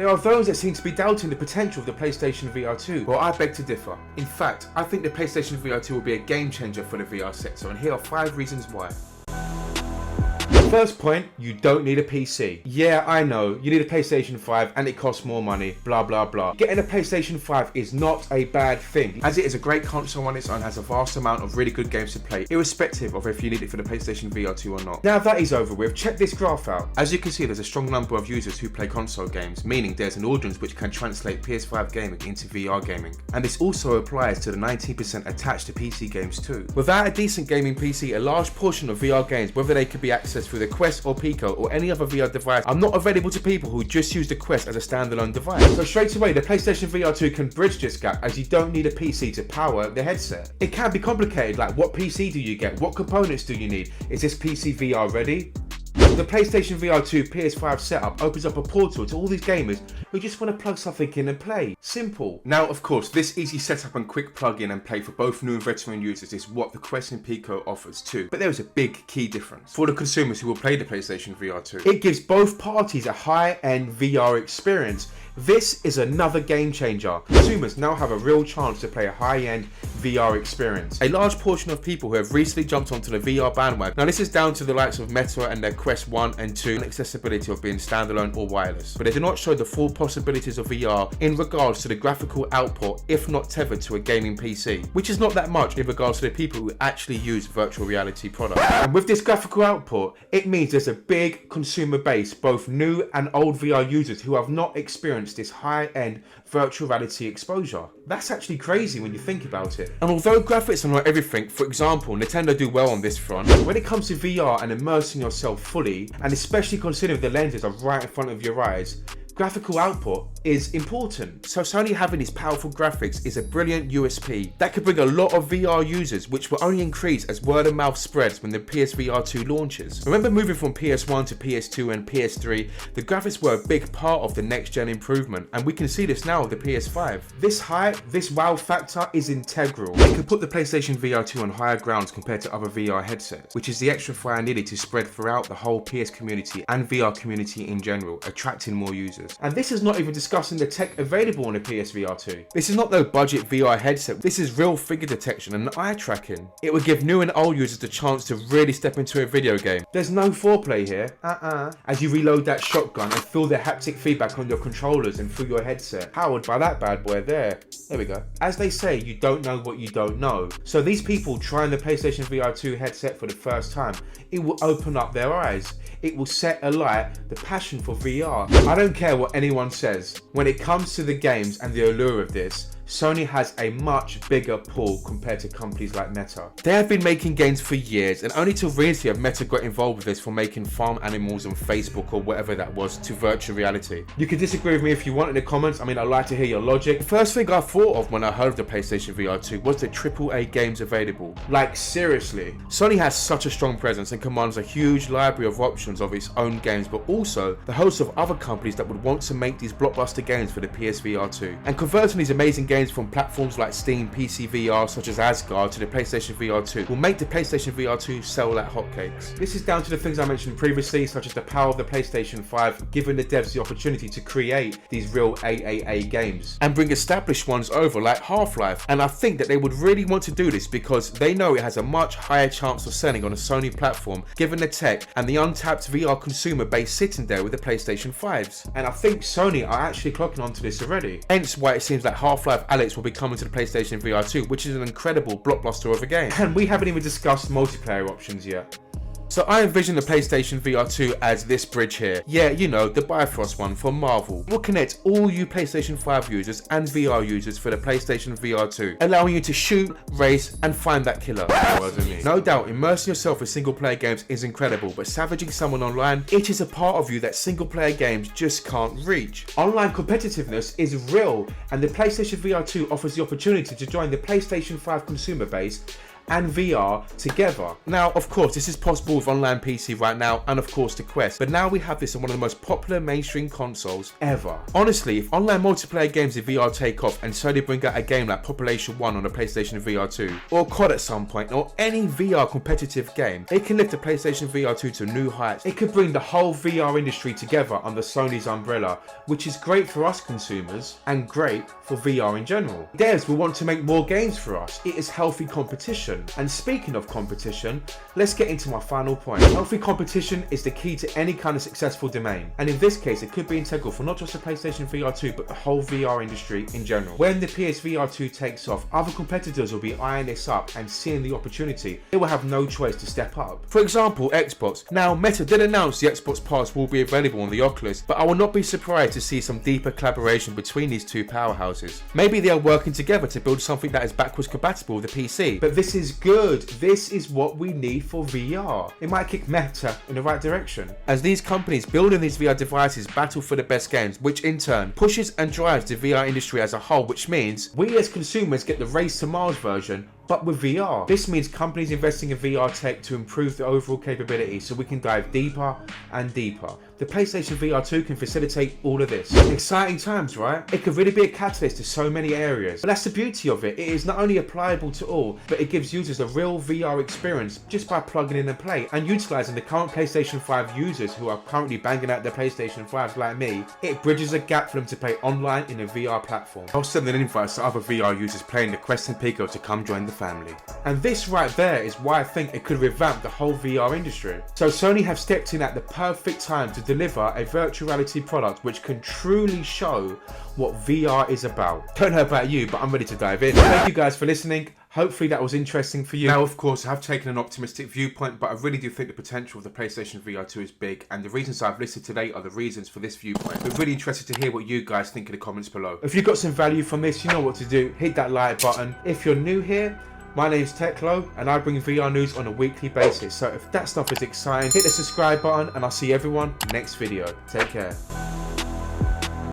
There are those that seem to be doubting the potential of the PlayStation VR 2. Well, I beg to differ. In fact, I think the PlayStation VR 2 will be a game changer for the VR sector, and here are 5 reasons why. First point, you don't need a PC. Yeah, I know, you need a PlayStation 5 and it costs more money, blah blah blah. Getting a PlayStation 5 is not a bad thing, as it is a great console on its own, has a vast amount of really good games to play, irrespective of if you need it for the PlayStation VR 2 or not. Now that is over with, check this graph out. As you can see, there's a strong number of users who play console games, meaning there's an audience which can translate PS5 gaming into VR gaming. And this also applies to the 19% attached to PC games too. Without a decent gaming PC, a large portion of VR games, whether they could be accessed through the Quest or Pico or any other VR device, are not available to people who just use the Quest as a standalone device. So straight away, the PlayStation VR 2 can bridge this gap, as you don't need a PC to power the headset. It can be complicated, like what PC do you get? What components do you need? Is this PC VR ready? The PlayStation VR 2 PS5 setup opens up a portal to all these gamers who just want to plug something in and play. Simple. Now, of course, this easy setup and quick plug in and play for both new and veteran users is what the Quest and Pico offers too. But there is a big key difference for the consumers who will play the PlayStation VR 2. It gives both parties a high-end VR experience. This is another game changer. Consumers now have a real chance to play a high-end VR experience. A large portion of people who have recently jumped onto the VR bandwagon. Now, this is down to the likes of Meta and their Quest 1 and 2 and accessibility of being standalone or wireless. But they do not show the full possibilities of VR in regards to the graphical output, if not tethered to a gaming PC, which is not that much in regards to the people who actually use virtual reality products. And with this graphical output, it means there's a big consumer base, both new and old VR users who have not experienced this high-end virtual reality exposure. That's actually crazy when you think about it. And although graphics are not everything, for example, Nintendo do well on this front, when it comes to VR and immersing yourself fully, and especially considering the lenses are right in front of your eyes, graphical output is important. So Sony having these powerful graphics is a brilliant USP that could bring a lot of VR users, which will only increase as word of mouth spreads when the PSVR 2 launches. Remember moving from PS1 to PS2 and PS3, the graphics were a big part of the next gen improvement, and we can see this now with the PS5. This hype, this wow factor is integral. It could put the PlayStation VR 2 on higher grounds compared to other VR headsets, which is the extra fire needed to spread throughout the whole PS community and VR community in general, attracting more users. And this is not even discussing the tech available on the PSVR 2. This is not no budget VR headset, this is real figure detection and eye tracking. It would give new and old users the chance to really step into a video game. There's no foreplay here, as you reload that shotgun and feel the haptic feedback on your controllers and through your headset, powered by that bad boy there. There we go. As they say, you don't know what you don't know. So these people trying the PlayStation VR 2 headset for the first time, it will open up their eyes. It will set alight the passion for VR. I don't care what anyone says. When it comes to the games and the allure of this, Sony has a much bigger pull compared to companies like Meta. They have been making games for years, and only till recently have Meta got involved with this for making farm animals on Facebook or whatever that was to virtual reality. You can disagree with me if you want in the comments. I mean, I'd like to hear your logic. The first thing I thought of when I heard of the PlayStation VR 2 was the AAA games available. Like, seriously. Sony has such a strong presence and commands a huge library of options of its own games, but also the hosts of other companies that would want to make these blockbuster games for the PSVR 2. And converting these amazing games from platforms like Steam, PC VR such as Asgard to the PlayStation VR 2 will make the PlayStation VR 2 sell like hotcakes. This is down to the things I mentioned previously, such as the power of the PlayStation 5 giving the devs the opportunity to create these real AAA games and bring established ones over like Half-Life. And I think that they would really want to do this because they know it has a much higher chance of selling on a Sony platform given the tech and the untapped VR consumer base sitting there with the PlayStation 5s. And I think Sony are actually clocking onto this already. Hence why it seems like Half-Life Alex will be coming to the PlayStation VR 2, which is an incredible blockbuster of a game. And we haven't even discussed multiplayer options yet. So I envision the PlayStation VR 2 as this bridge here. Yeah, you know, the Bifrost one from Marvel. Will connect all you PlayStation 5 users and VR users for the PlayStation VR 2, allowing you to shoot, race, and find that killer. No doubt, immersing yourself in single player games is incredible, but savaging someone online, it is a part of you that single player games just can't reach. Online competitiveness is real, and the PlayStation VR 2 offers the opportunity to join the PlayStation 5 consumer base and VR together. Now, of course, this is possible with online PC right now, and of course the Quest, but now we have this on one of the most popular mainstream consoles ever. Honestly, if online multiplayer games in VR take off and Sony bring out a game like Population 1 on the PlayStation VR 2, or COD at some point, or any VR competitive game, it can lift the PlayStation VR 2 to new heights. It could bring the whole VR industry together under Sony's umbrella, which is great for us consumers and great for VR in general. Devs will want to make more games for us. It is healthy competition. And speaking of competition, let's get into my final point. Healthy competition is the key to any kind of successful domain. And in this case, it could be integral for not just the PlayStation VR 2, but the whole VR industry in general. When the PSVR 2 takes off, other competitors will be eyeing this up and seeing the opportunity. They will have no choice to step up. For example, Xbox. Now, Meta did announce the Xbox Pass will be available on the Oculus, but I will not be surprised to see some deeper collaboration between these two powerhouses. Maybe they are working together to build something that is backwards compatible with the PC. But this is good. This is what we need for VR. It might kick Meta in the right direction. As these companies building these VR devices battle for the best games, which in turn pushes and drives the VR industry as a whole, which means we as consumers get the Race to Mars version, but with VR. This means companies investing in VR tech to improve the overall capability so we can dive deeper and deeper. The PlayStation VR 2 can facilitate all of this. Exciting times, right? It could really be a catalyst to so many areas. But that's the beauty of it. It is not only applicable to all, but it gives users a real VR experience just by plugging in and play and utilizing the current PlayStation 5 users who are currently banging out their PlayStation 5s like me. It bridges a gap for them to play online in a VR platform. I'll send an invite to other VR users playing the Quest and Pico to come join the family. And this right there is why I think it could revamp the whole VR industry. So Sony have stepped in at the perfect time to deliver a virtual reality product which can truly show what VR is about. Don't know about you, but I'm ready to dive in. Thank you guys for listening. Hopefully that was interesting for you. Now, of course, I have taken an optimistic viewpoint, but I really do think the potential of the PlayStation VR 2 is big, and the reasons I've listed today are the reasons for this viewpoint. We're really interested to hear what you guys think in the comments below. If you got some value from this, you know what to do. Hit that like button. If you're new here, my name's Techlo, and I bring VR news on a weekly basis. So if that stuff is exciting, hit the subscribe button, and I'll see everyone next video. Take care.